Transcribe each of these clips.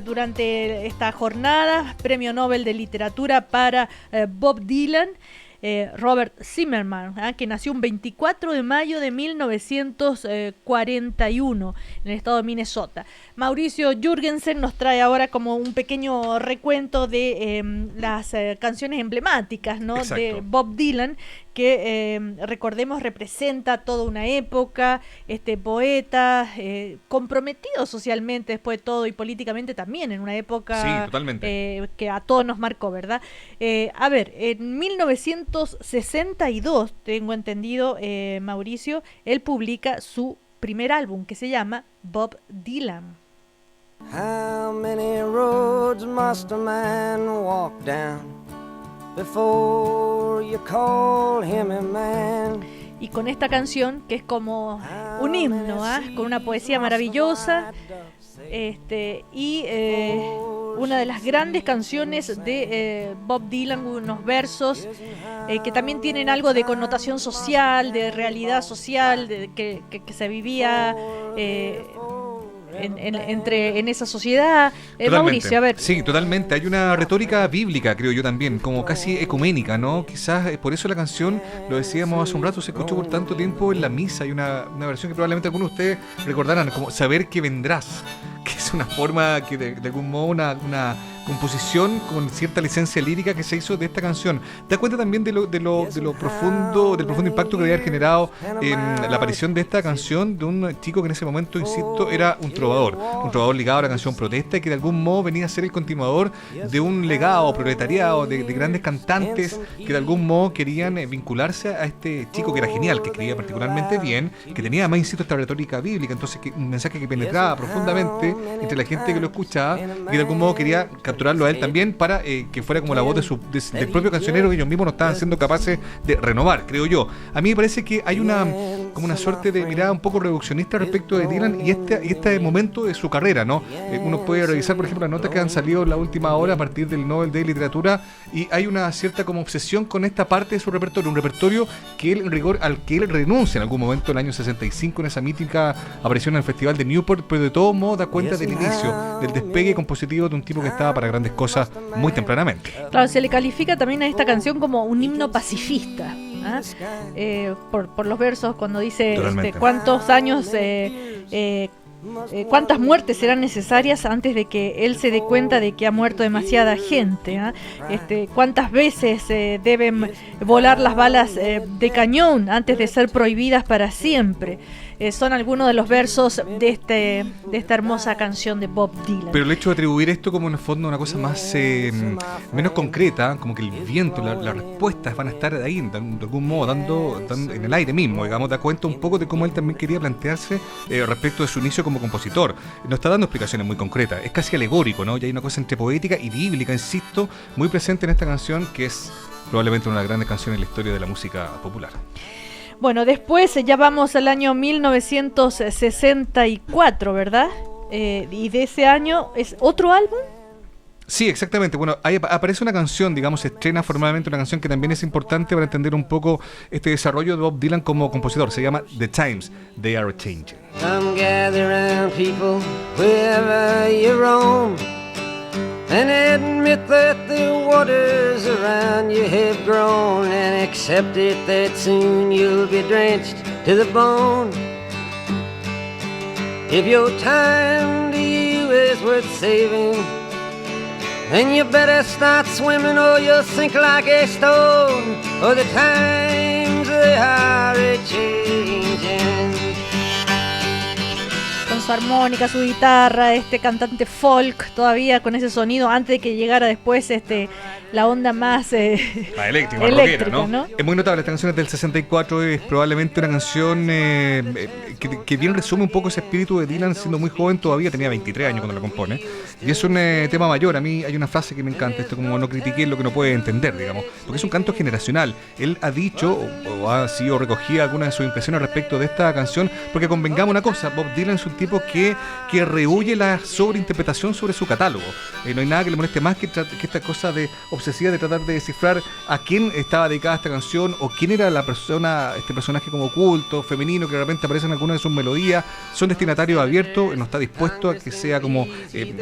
Durante esta jornada, Premio Nobel de Literatura para Bob Dylan, Robert Zimmerman, que nació un 24 de mayo de 1941 en el estado de Minnesota. Mauricio Jürgensen nos trae ahora como un pequeño recuento de las canciones emblemáticas, ¿no? De Bob Dylan, que recordemos representa toda una época, este poeta comprometido socialmente después de todo y políticamente también en una época sí, totalmente. Que a todos nos marcó, ¿verdad? A ver, en 1962, tengo entendido, Mauricio, él publica su primer álbum que se llama Bob Dylan. How many roads must a man walk down before you call him a man? Y con esta canción, que es como un himno, con una poesía maravillosa, una de las grandes canciones de Bob Dylan, unos versos que también tienen algo de connotación social, de realidad social, que se vivía en esa sociedad. Mauricio, a ver. Sí, totalmente. Hay una retórica bíblica, creo yo también, como casi ecuménica, ¿no? Quizás por eso la canción, lo decíamos hace un rato, se escuchó por tanto tiempo en la misa. Hay una versión que probablemente algunos de ustedes recordarán, como Saber que vendrás, que es una forma que de algún modo una composición con cierta licencia lírica que se hizo de esta canción. Te das cuenta también del profundo impacto que había generado la aparición de esta canción de un chico que en ese momento, insisto, era un trovador ligado a la canción protesta y que de algún modo venía a ser el continuador de un legado proletariado de grandes cantantes que de algún modo querían vincularse a este chico que era genial, que escribía particularmente bien, que tenía además, insisto, esta retórica bíblica, entonces un mensaje que penetraba profundamente entre la gente que lo escuchaba y que de algún modo quería capturarlo a él también para que fuera como la voz del propio cancionero que ellos mismos no estaban siendo capaces de renovar, creo yo. A mí me parece que hay como una suerte de mirada un poco reduccionista respecto de Dylan y este momento de su carrera, ¿no? Uno puede revisar, por ejemplo, las notas que han salido en la última hora a partir del Nobel de Literatura y hay una cierta como obsesión con esta parte de su repertorio, un repertorio que él, en rigor, al que él renuncia en algún momento en el año 65 en esa mítica aparición en el Festival de Newport, pero de todo modo da cuenta del inicio, del despegue compositivo de un tipo que estaba para grandes cosas muy tempranamente. Claro, se le califica también a esta canción como un himno pacifista, por los versos cuando dice cuántos años, cuántas muertes serán necesarias antes de que él se dé cuenta de que ha muerto demasiada gente, cuántas veces deben volar las balas de cañón antes de ser prohibidas para siempre. Son algunos de los versos de esta hermosa canción de Bob Dylan. Pero el hecho de atribuir esto como en el fondo una cosa más menos concreta, como que el viento, las respuestas van a estar ahí de algún modo dando en el aire mismo, digamos, da cuenta un poco de cómo él también quería plantearse respecto de su inicio como compositor. No está dando explicaciones muy concretas, es casi alegórico, ¿no? Y hay una cosa entre poética y bíblica, insisto, muy presente en esta canción que es probablemente una de las grandes canciones en la historia de la música popular. Bueno, después ya vamos al año 1964, ¿verdad? Y de ese año es otro álbum. Sí, exactamente. Bueno, ahí aparece una canción, digamos, se estrena formalmente una canción que también es importante para entender un poco este desarrollo de Bob Dylan como compositor. Se llama The Times, They Are Changing. Come gather round people wherever you roam and admit that the waters around you have grown and accept it that soon you'll be drenched to the bone. If your time to you is worth saving, then you better start swimming or you'll sink like a stone. Or the times they are a-changing. Con su armónica, su guitarra, este cantante folk todavía con ese sonido antes de que llegara después la onda más eléctrica, ¿no? Es muy notable, esta canción es del 64, es probablemente una canción que bien resume un poco ese espíritu de Dylan siendo muy joven, todavía tenía 23 años cuando la compone, y es un tema mayor. A mí hay una frase que me encanta, esto como no critiqué lo que no puede entender, digamos, porque es un canto generacional. Él ha dicho, o ha sido recogida algunas de sus impresiones respecto de esta canción, porque convengamos una cosa, Bob Dylan es un tipo tipo que rehuye la sobreinterpretación sobre su catálogo. No hay nada que le moleste más que esta cosa de obsesiva de tratar de descifrar a quién estaba dedicada esta canción o quién era la persona, este personaje como oculto, femenino, que de repente aparece en alguna de sus melodías. Son destinatarios abiertos, no está dispuesto a que sea como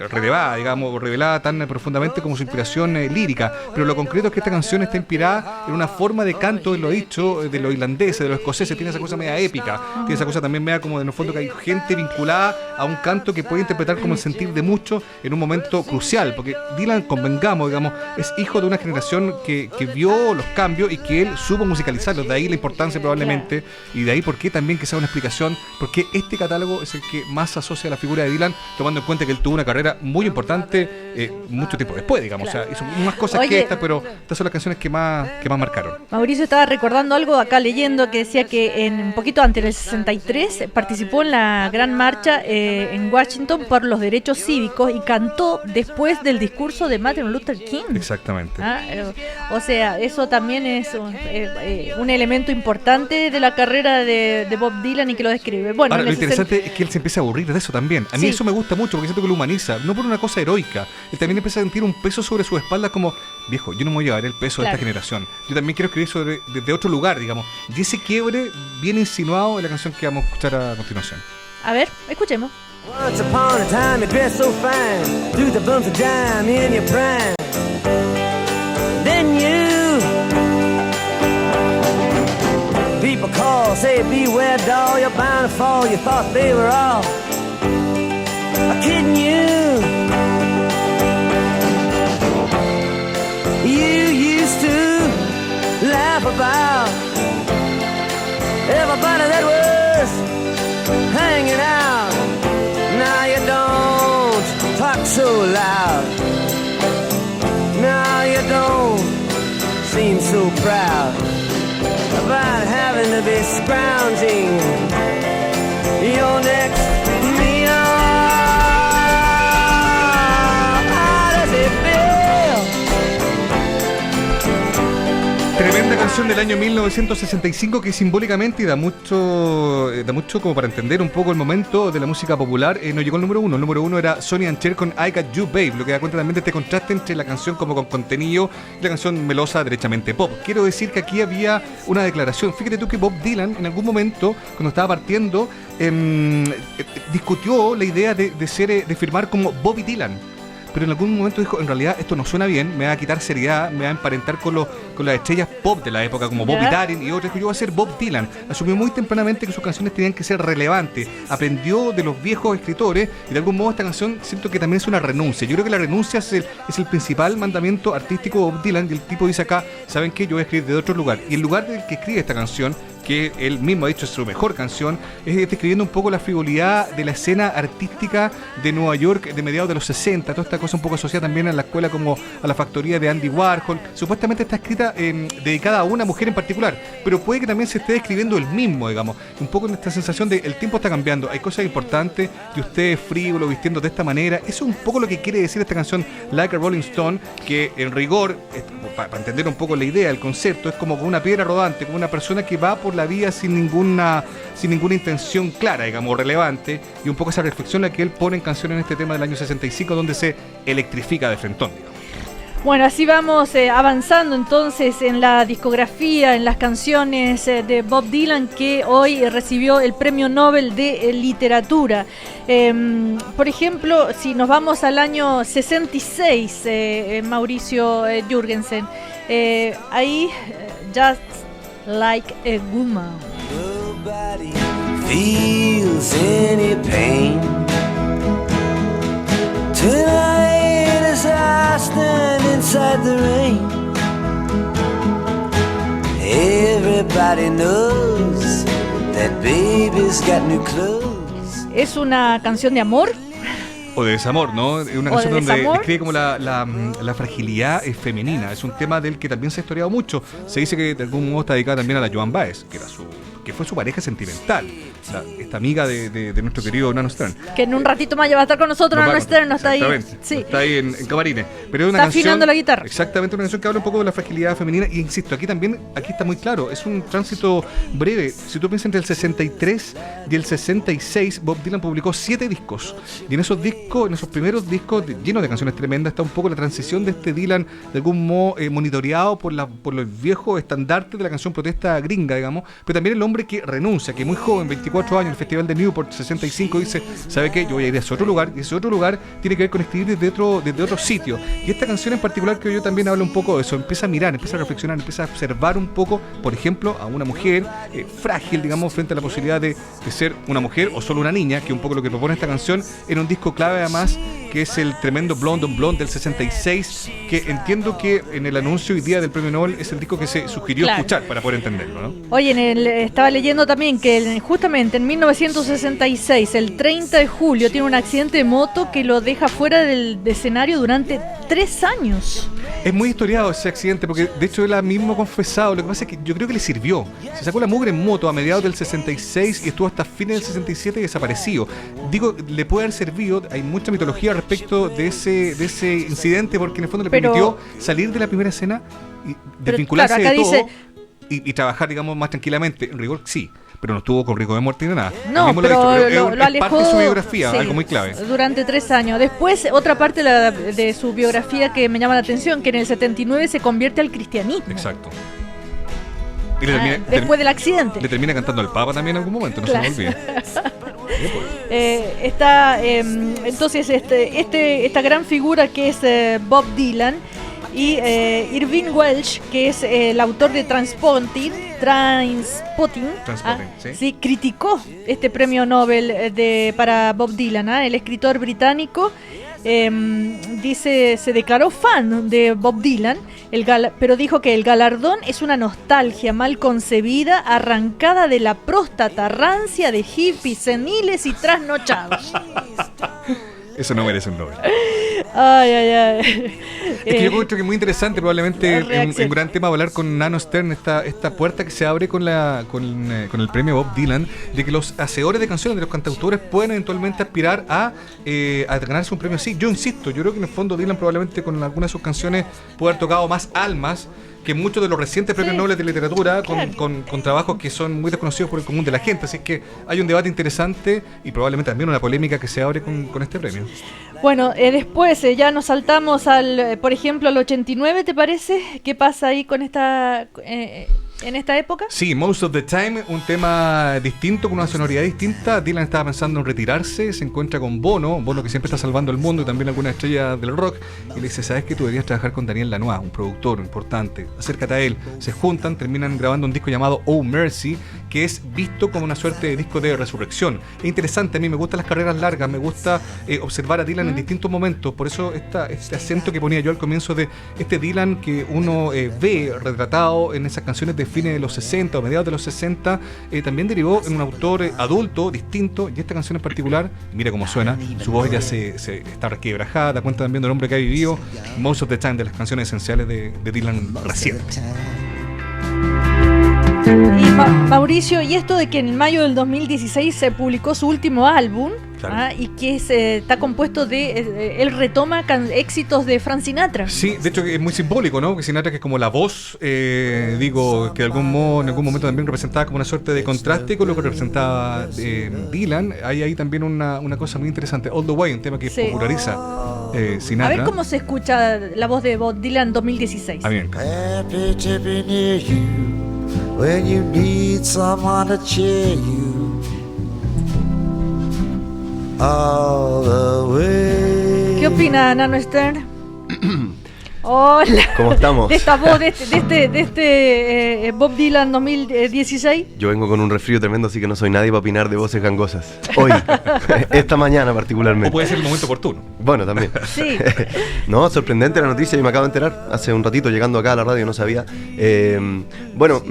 relevada, digamos, revelada tan profundamente como su inspiración lírica. Pero lo concreto es que esta canción está inspirada en una forma de canto, lo he dicho, de los irlandeses, de los escoceses. Tiene esa cosa media épica, tiene esa cosa también media como de en el fondo que hay gente vinculada a un canto que puede interpretar como el sentir de muchos en un momento crucial, porque Dylan, convengamos, digamos, es hijo de una generación que vio los cambios y que él supo musicalizarlos. De ahí la importancia probablemente, y de ahí por qué también que sea una explicación, porque este catálogo es el que más asocia a la figura de Dylan, tomando en cuenta que él tuvo una carrera muy importante mucho tiempo después, digamos. O sea, hizo más cosas que esta, pero estas son las canciones que más marcaron. Mauricio estaba recordando algo acá leyendo que decía que un poquito antes del 63 participó en la gran marcha en Washington por los derechos cívicos y cantó después del discurso de Martin Luther King. Exactamente. O sea, eso también es un elemento importante de la carrera de Bob Dylan y que lo describe. Bueno, ahora, lo interesante es que él se empieza a aburrir de eso también. A mí eso me gusta mucho porque siento que lo humaniza, no por una cosa heroica. Él también empieza a sentir un peso sobre su espalda como, viejo, yo no me voy a llevar el peso de esta generación. Yo también quiero escribir desde otro lugar, digamos. Y ese quiebre viene insinuado en la canción que vamos a escuchar a continuación. A ver, escuchemos. Once upon a time you dressed so fine, threw the bumps of dime in your prime. Then you people call, say beware doll, you're bound to fall. You thought they were all kidding you. You used to laugh about everybody that was hanging out. Now you don't talk so loud. Now you don't seem so proud about having to be scrounging your next meal. How does it feel? Tremenda canción del año 1965 que simbólicamente y da mucho como para entender un poco el momento de la música popular. No llegó al número uno. El número uno era Sonny and Cher con I Got You Babe, lo que da cuenta también de este contraste entre la canción como con contenido y la canción melosa derechamente pop. Quiero decir que aquí había una declaración. Fíjate tú que Bob Dylan en algún momento, cuando estaba partiendo, discutió la idea de firmar como Bobby Dylan. Pero en algún momento dijo, en realidad esto no suena bien, me va a quitar seriedad, me va a emparentar con las estrellas pop de la época, como Bobby Darin y otros, que yo voy a ser Bob Dylan. Asumió muy tempranamente que sus canciones tenían que ser relevantes, aprendió de los viejos escritores y de algún modo esta canción siento que también es una renuncia. Yo creo que la renuncia es el principal mandamiento artístico de Bob Dylan, y el tipo dice acá, ¿saben qué? Yo voy a escribir de otro lugar. Y el lugar del que escribe esta canción, que él mismo ha dicho es su mejor canción, es describiendo un poco la frivolidad de la escena artística de Nueva York de mediados de los 60, toda esta cosa un poco asociada también a la escuela como a la factoría de Andy Warhol. Supuestamente está escrita dedicada a una mujer en particular, pero puede que también se esté describiendo el mismo, digamos, un poco en esta sensación de el tiempo está cambiando, hay cosas importantes, y usted es frívolo vistiendo de esta manera. Eso es un poco lo que quiere decir esta canción Like a Rolling Stone, que en rigor, para entender un poco la idea, el concepto, es como una piedra rodante, como una persona que va por la vida sin ninguna intención clara, digamos, relevante, y un poco esa reflexión la que él pone en canción en este tema del año 65, donde se electrifica de frentón, digamos. Bueno, así vamos avanzando entonces en la discografía, en las canciones de Bob Dylan, que hoy recibió el Premio Nobel de Literatura. Por ejemplo, si nos vamos al año 66, Mauricio Jürgensen, ahí Just Like a Woman. Nobody feels any pain tonight as I stand inside the rain. Everybody knows that baby's got new clothes. Es una canción de amor. O de desamor, ¿no? Es una canción donde describe como la fragilidad femenina. Es un tema del que también se ha historiado mucho. Se dice que de algún modo está dedicada también a la Joan Baez, que que fue su pareja sentimental, esta amiga de nuestro querido Nano Stern. Que en un ratito más ya va a estar con nosotros, Nano Stern, no está ahí. Sí. Está ahí en camarines. Pero es una está canción, afinando la guitarra. Exactamente, una canción que habla un poco de la fragilidad femenina. Y insisto, aquí está muy claro, es un tránsito breve. Si tú piensas entre el 63 y el 66, Bob Dylan publicó 7 discos. Y en esos primeros discos llenos de canciones tremendas, está un poco la transición de este Dylan, de algún modo monitoreado por los viejos estandartes de la canción protesta gringa, digamos, pero también el hombre que renuncia, que muy joven, 24 años, en el Festival de Newport 65, dice, ¿sabe qué? Yo voy a ir a ese otro lugar, y ese otro lugar tiene que ver con escribir desde otro sitio. Y esta canción en particular, creo yo, también habla un poco de eso, empieza a mirar, empieza a reflexionar, empieza a observar un poco, por ejemplo, a una mujer frágil, digamos, frente a la posibilidad de ser una mujer o solo una niña, que un poco lo que propone esta canción, en un disco clave además, que es el tremendo Blonde on Blonde del 66, que entiendo que en el anuncio hoy día del Premio Nobel es el disco que se sugirió escuchar para poder entenderlo, ¿no? Oye, estaba leyendo también que justamente en 1966, el 30 de julio, tiene un accidente de moto que lo deja fuera del escenario durante 3 años. Es muy historiado ese accidente, porque de hecho él ha mismo confesado. Lo que pasa es que yo creo que le sirvió. Se sacó la mugre en moto a mediados del 66 y estuvo hasta fines del 67 desaparecido. Digo, le puede haber servido, hay mucha mitología respecto de ese incidente, porque en el fondo le permitió salir de la primera escena y desvincularse de todo y trabajar, digamos, más tranquilamente. En rigor, sí, pero no estuvo con riesgo de muerte ni nada. No, pero lo alejó, parte de su biografía, sí, algo muy clave. Durante 3 años. Después, otra parte de su biografía que me llama la atención, que en el 79 se convierte al cristianismo. Exacto. Y después del accidente. Le termina cantando al Papa también en algún momento, no se me olvide. Entonces, esta gran figura que es Bob Dylan y Irving Welsh, que es el autor de Trainspotting, sí, criticó este premio Nobel para Bob Dylan. El escritor británico se declaró fan de Bob Dylan, pero dijo que el galardón es una nostalgia mal concebida, arrancada de la próstata rancia de hippies seniles y trasnochados. Eso no merece un Nobel. Ay. Es que yo creo que es muy interesante, probablemente un gran tema hablar con Nano Stern, esta puerta que se abre con el premio Bob Dylan, de que los hacedores de canciones, de los cantautores, pueden eventualmente aspirar a ganarse un premio así. Yo insisto, yo creo que en el fondo Dylan probablemente con algunas de sus canciones puede haber tocado más almas que muchos de los recientes premios Nobel de literatura, con trabajos que son muy desconocidos por el común de la gente. Así que hay un debate interesante y probablemente también una polémica que se abre con este premio. Bueno, después ya nos saltamos por ejemplo, al 89, ¿te parece? ¿Qué pasa ahí con en esta época? Sí, Most of the Time, un tema distinto, con una sonoridad distinta. Dylan estaba pensando en retirarse, se encuentra con Bono que siempre está salvando el mundo y también algunas estrellas del rock, y le dice, ¿sabes qué? Tú deberías trabajar con Daniel Lanois, un productor importante, acércate a él. Se juntan, terminan grabando un disco llamado Oh Mercy, que es visto como una suerte de disco de resurrección. Es interesante, a mí me gustan las carreras largas, me gusta observar a Dylan en distintos momentos, por eso este acento que ponía yo al comienzo de este Dylan que uno ve retratado en esas canciones de fines de los 60 o mediados de los 60, también derivó en un autor adulto, distinto, y esta canción en particular, mira cómo suena, su voz ya se está requebrajada, da cuenta también del hombre que ha vivido Most of the Time, de las canciones esenciales de Dylan recientes. Y Mauricio, y esto de que en mayo del 2016 se publicó su último álbum, claro, y que está compuesto él retoma éxitos de Frank Sinatra. Sí, de hecho es muy simbólico, ¿no? Que Sinatra, que es como la voz, que de algún modo, en algún momento también representaba como una suerte de contraste con lo que representaba Dylan. Hay ahí también una cosa muy interesante, All the Way, un tema que populariza Sinatra. A ver cómo se escucha la voz de Bob Dylan 2016. A mí me encanta. When you need someone to cheer you all the way. ¿Qué opina Nano Stern? Hola. ¿Cómo estamos? De esta voz, de este Bob Dylan 2016. Yo vengo con un resfrío tremendo, así que no soy nadie para opinar de voces gangosas. Hoy, esta mañana particularmente. O puede ser el momento oportuno. Bueno, también. Sí. No, sorprendente la noticia, yo me acabo de enterar hace un ratito llegando acá a la radio, no sabía. Bueno,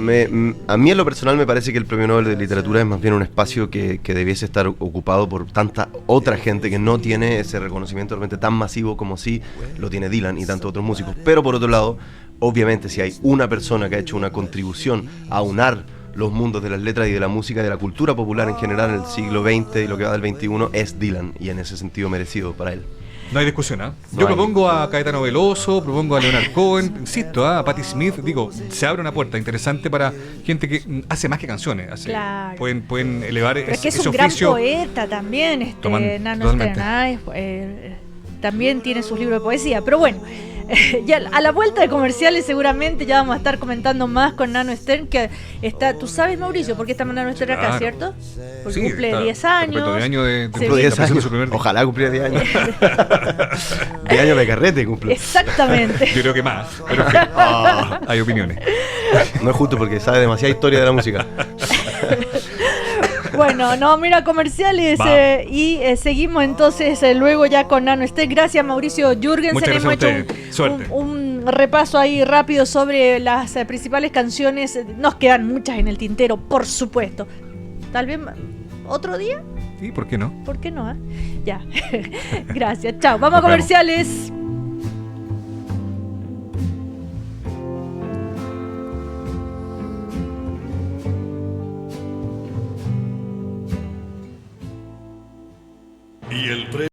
a mí en lo personal me parece que el Premio Nobel de Literatura es más bien un espacio que debiese estar ocupado por tanta otra gente que no tiene ese reconocimiento realmente tan masivo como sí lo tiene Dylan y tantos otros músicos. Pero por otro lado, obviamente si hay una persona que ha hecho una contribución a aunar los mundos de las letras y de la música y de la cultura popular en general en el siglo XX y lo que va del XXI es Dylan, y en ese sentido merecido para él. No hay discusión, ¿ah? Yo propongo a Caetano Veloso, propongo a Leonard Cohen, insisto, a Patti Smith. Digo, se abre una puerta interesante para gente que hace más que canciones. Claro. Pueden elevar pero ese, es que es un oficio. gran poeta también, Nano Stern. También tiene sus libros de poesía. Pero bueno, ya a la vuelta de comerciales seguramente ya vamos a estar comentando más con Nano Stern, que está, tú sabes, Mauricio, ¿por qué está Nano Stern acá, cierto? Porque sí, cumple 10 años. De año de 10 años. Ojalá cumpliera 10 años. 10 años de carrete cumple. Exactamente. Yo creo que más, pero hay opiniones. No es justo porque sabe demasiada historia de la música. Bueno, no, mira, comerciales y seguimos entonces luego ya con Nano Stern. Gracias, Mauricio Jürgensen. Muchas gracias a ustedes. Un repaso ahí rápido sobre las principales canciones. Nos quedan muchas en el tintero, por supuesto. Tal vez otro día. Sí, ¿por qué no? ¿Por qué no? Ya. Gracias. Chao. Vamos a comerciales.